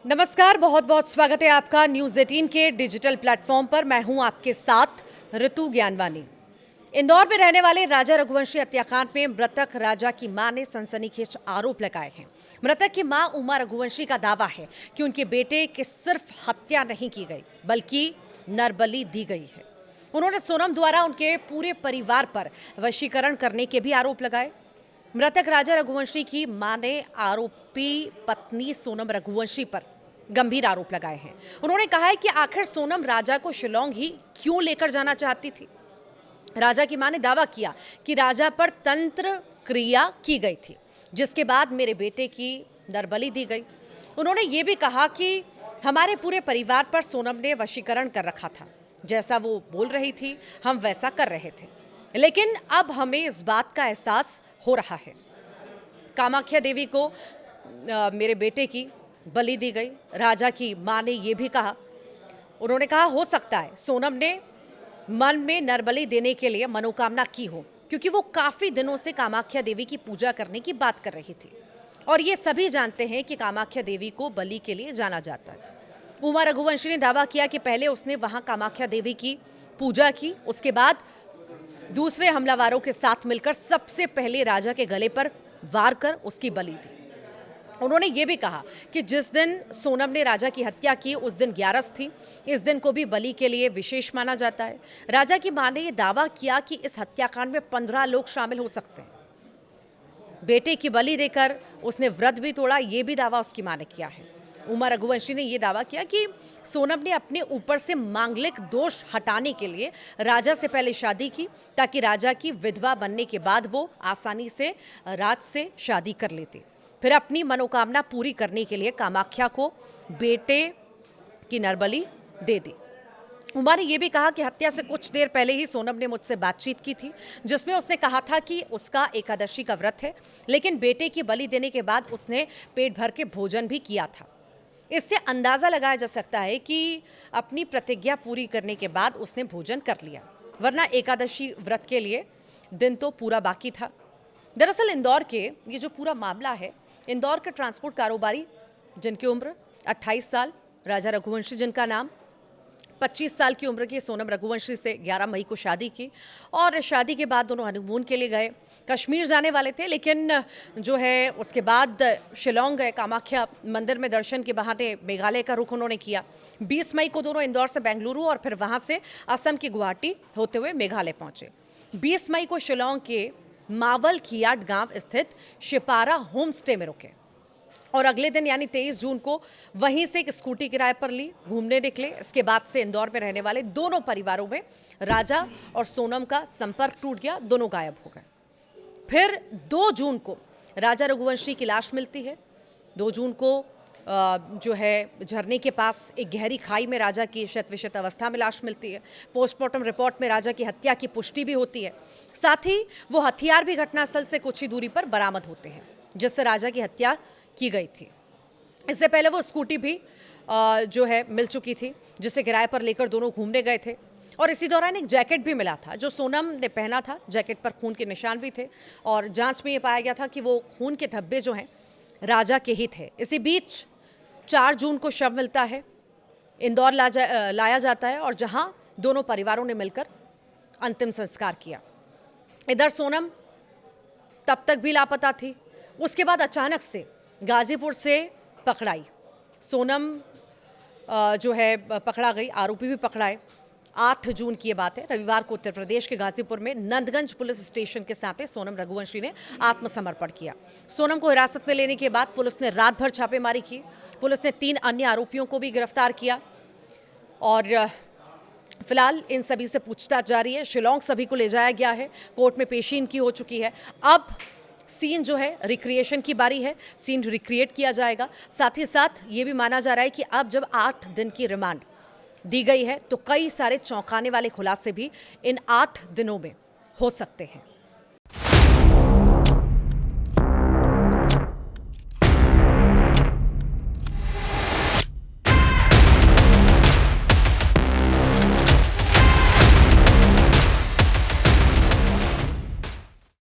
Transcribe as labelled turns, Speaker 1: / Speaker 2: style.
Speaker 1: नमस्कार, बहुत बहुत स्वागत है आपका न्यूज़ 18 के डिजिटल प्लेटफॉर्म पर। मैं हूं आपके साथ ऋतु ज्ञानवानी। इंदौर में रहने वाले राजा रघुवंशी हत्याकांड में मृतक राजा की मां ने सनसनीखेज आरोप लगाए हैं। मृतक की मां उमा रघुवंशी का दावा है कि उनके बेटे की सिर्फ हत्या नहीं की गई बल्कि नरबली दी गई है। उन्होंने सोनम द्वारा उनके पूरे परिवार पर वशीकरण करने के भी आरोप लगाए। मृतक राजा रघुवंशी की मां ने आरोपी पत्नी सोनम रघुवंशी पर गंभीर आरोप लगाए हैं। उन्होंने कहा है कि आखिर सोनम राजा को शिलोंग ही क्यों लेकर जाना चाहती थी। राजा की मां ने दावा किया कि राजा पर तंत्र क्रिया की गई थी, जिसके बाद मेरे बेटे की नरबली दी गई। उन्होंने ये भी कहा कि हमारे पूरे परिवार पर सोनम ने वशीकरण कर रखा था। जैसा वो बोल रही थी हम वैसा कर रहे थे, लेकिन अब हमें इस बात का एहसास हो रहा है। कामाख्या देवी को मेरे बेटे की बलि दी गई। राजा की मां ने यह भी कहा, उन्होंने कहा हो सकता है सोनम ने मन में नरबली देने के लिए मनोकामना की हो, क्योंकि वो काफी दिनों से कामाख्या देवी की पूजा करने की बात कर रही थी और ये सभी जानते हैं कि कामाख्या देवी को बलि के लिए जाना जाता है। उमा रघुवंशी ने दावा किया कि पहले उसने वहां कामाख्या देवी की पूजा की, उसके बाद दूसरे हमलावरों के साथ मिलकर सबसे पहले राजा के गले पर वार कर उसकी बलि दी। उन्होंने ये भी कहा कि जिस दिन सोनम ने राजा की हत्या की उस दिन 11 थी। इस दिन को भी बलि के लिए विशेष माना जाता है। राजा की मां ने यह दावा किया कि इस हत्याकांड में 15 लोग शामिल हो सकते हैं। बेटे की बलि देकर उसने व्रत भी तोड़ा, ये भी दावा उसकी मां ने किया है। उमा रघुवंशी ने यह दावा किया कि सोनम ने अपने ऊपर से मांगलिक दोष हटाने के लिए राजा से पहले शादी की, ताकि राजा की विधवा बनने के बाद वो आसानी से राज से शादी कर लेती, फिर अपनी मनोकामना पूरी करने के लिए कामाख्या को बेटे की नरबली दे दी। उमा ने यह भी कहा कि हत्या से कुछ देर पहले ही सोनम ने मुझसे बातचीत की थी, जिसमें उसने कहा था कि उसका एकादशी का व्रत है, लेकिन बेटे की बलि देने के बाद उसने पेट भर के भोजन भी किया था। इससे अंदाजा लगाया जा सकता है कि अपनी प्रतिज्ञा पूरी करने के बाद उसने भोजन कर लिया, वरना एकादशी व्रत के लिए दिन तो पूरा बाकी था। दरअसल इंदौर के ये जो पूरा मामला है, इंदौर के ट्रांसपोर्ट कारोबारी जिनकी उम्र 28 साल, राजा रघुवंशी जिनका नाम, 25 साल की उम्र की सोनम रघुवंशी से 11 मई को शादी की और शादी के बाद दोनों हनीमून के लिए गए। कश्मीर जाने वाले थे, लेकिन जो है उसके बाद शिलोंग गए। कामाख्या मंदिर में दर्शन के बहाने मेघालय का रुख उन्होंने किया। 20 मई को दोनों इंदौर से बेंगलुरु और फिर वहाँ से असम की गुवाहाटी होते हुए मेघालय पहुँचे। 20 मई को शिलोंग के मावल खियाट गांव स्थित शिपारा होम स्टे में रुके और अगले दिन यानी 23 जून को वहीं से एक स्कूटी किराए पर ली, घूमने निकले। इसके बाद से इंदौर में रहने वाले दोनों परिवारों में राजा और सोनम का संपर्क टूट गया, दोनों गायब हो गए। फिर 2 जून को राजा रघुवंशी की लाश मिलती है। 2 जून को जो है झरने के पास एक गहरी खाई में राजा की शत-विशत अवस्था में लाश मिलती है। पोस्टमार्टम रिपोर्ट में राजा की हत्या की पुष्टि भी होती है। साथ ही वो हथियार भी घटनास्थल से कुछ ही दूरी पर बरामद होते हैं, जिससे राजा की हत्या की गई थी। इससे पहले वो स्कूटी भी जो है मिल चुकी थी, जिसे किराए पर लेकर दोनों घूमने गए थे और इसी दौरान एक जैकेट भी मिला था जो सोनम ने पहना था। जैकेट पर खून के निशान भी थे और जांच में ये पाया गया था कि वो खून के धब्बे जो हैं राजा के ही थे। इसी बीच 4 जून को शव मिलता है, इंदौर लाया जाता है और जहां दोनों परिवारों ने मिलकर अंतिम संस्कार किया। इधर सोनम तब तक भी लापता थी। उसके बाद अचानक से गाजीपुर से पकड़ाई सोनम जो है पकड़ा गई, आरोपी भी पकड़ाए। 8 जून की ये बात है। रविवार को उत्तर प्रदेश के गाजीपुर में नंदगंज पुलिस स्टेशन के सामने सोनम रघुवंशी ने आत्मसमर्पण किया। सोनम को हिरासत में लेने के बाद पुलिस ने रात भर छापेमारी की। पुलिस ने 3 अन्य आरोपियों को भी गिरफ्तार किया और फिलहाल इन सभी से पूछताछ जारी है। शिलोंग सभी को ले जाया गया है, कोर्ट में पेशी इनकी हो चुकी है। अब सीन जो है रिक्रिएशन की बारी है, सीन रिक्रिएट किया जाएगा। साथ ही साथ ये भी माना जा रहा है कि अब जब 8 दिन की रिमांड दी गई है तो कई सारे चौंकाने वाले खुलासे भी इन 8 दिनों में हो सकते हैं।